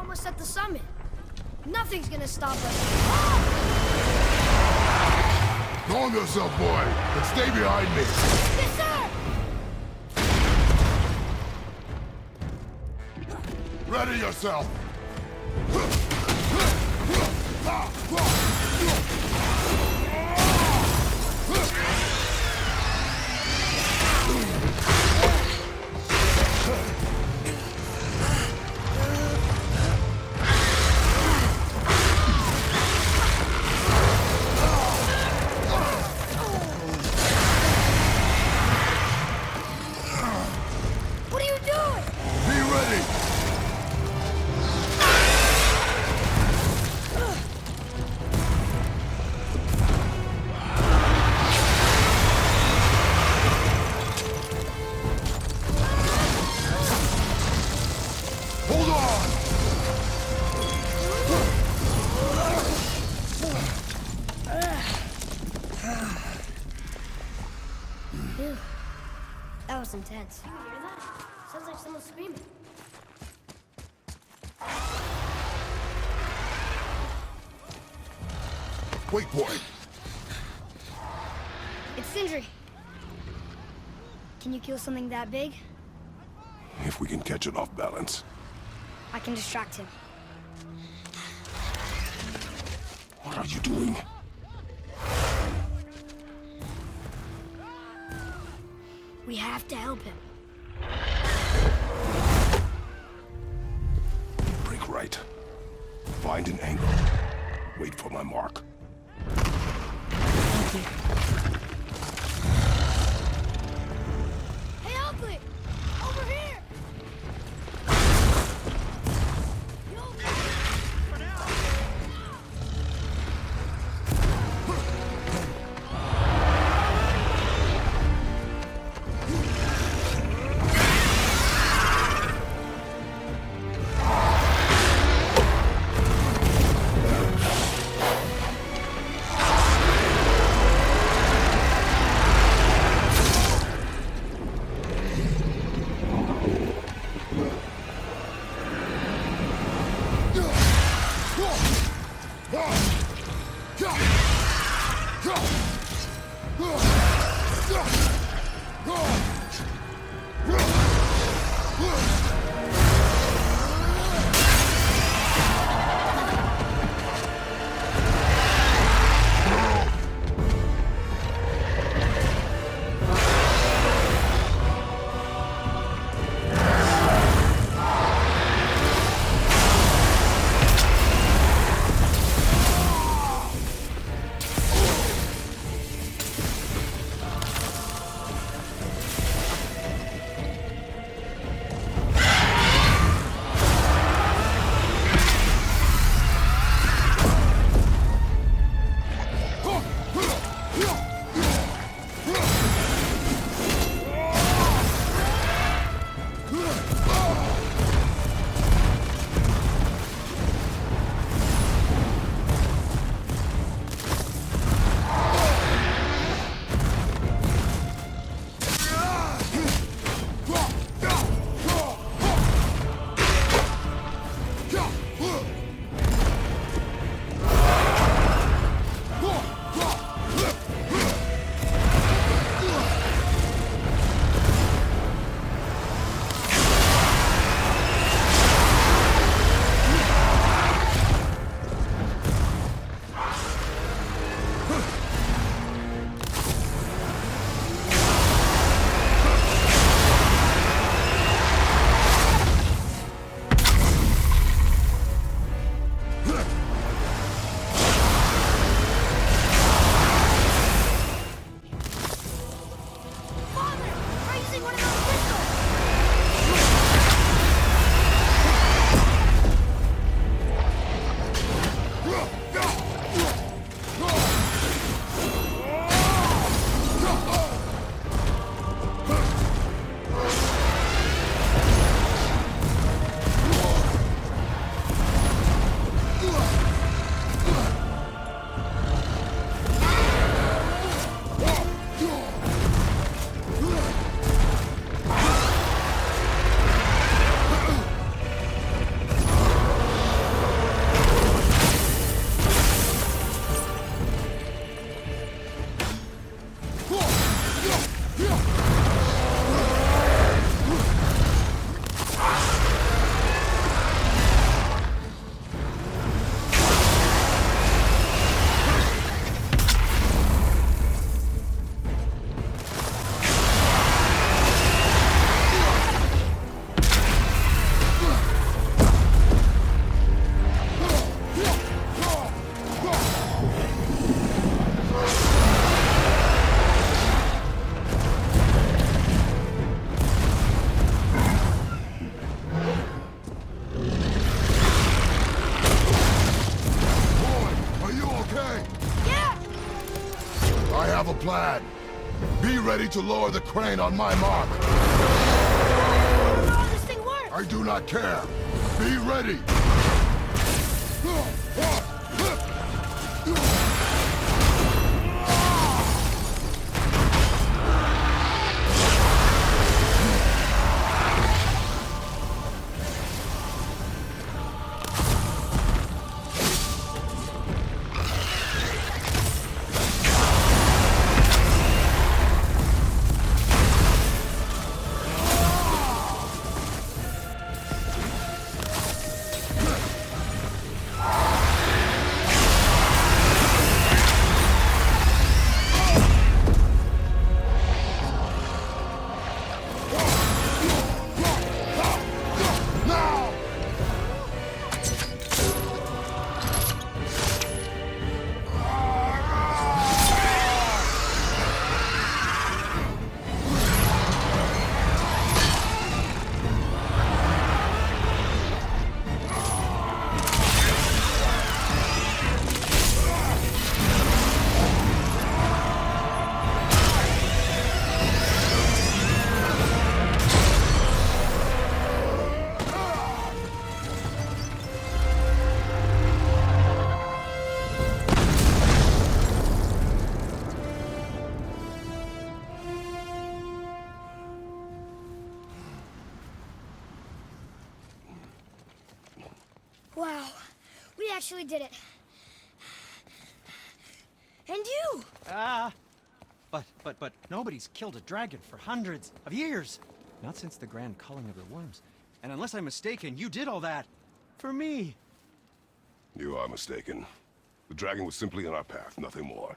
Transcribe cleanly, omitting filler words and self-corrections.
almost at the summit. Nothing's gonna stop us. Calm yourself, boy, and stay behind me. Yes, sir! Ready yourself. What are you doing? Be ready. Hold on. Phew. That was intense. You hear that? Sounds like someone screaming. Wait, boy. It's Sindri. Can you kill something that big? If we can catch it off balance. I can distract him. What are you doing? We have to help him. Break right. Find an angle. Wait for my mark. Thank you. Hey, Ugly! Over here! You okay? For now. plan. Be ready to lower the crane on my mark. Oh, this thing works! I do not care. Be ready. Wow, we actually did it. And you! But nobody's killed a dragon for hundreds of years. Not since the Grand Culling of the Worms. And unless I'm mistaken, you did all that for me. You are mistaken. The dragon was simply in our path, nothing more.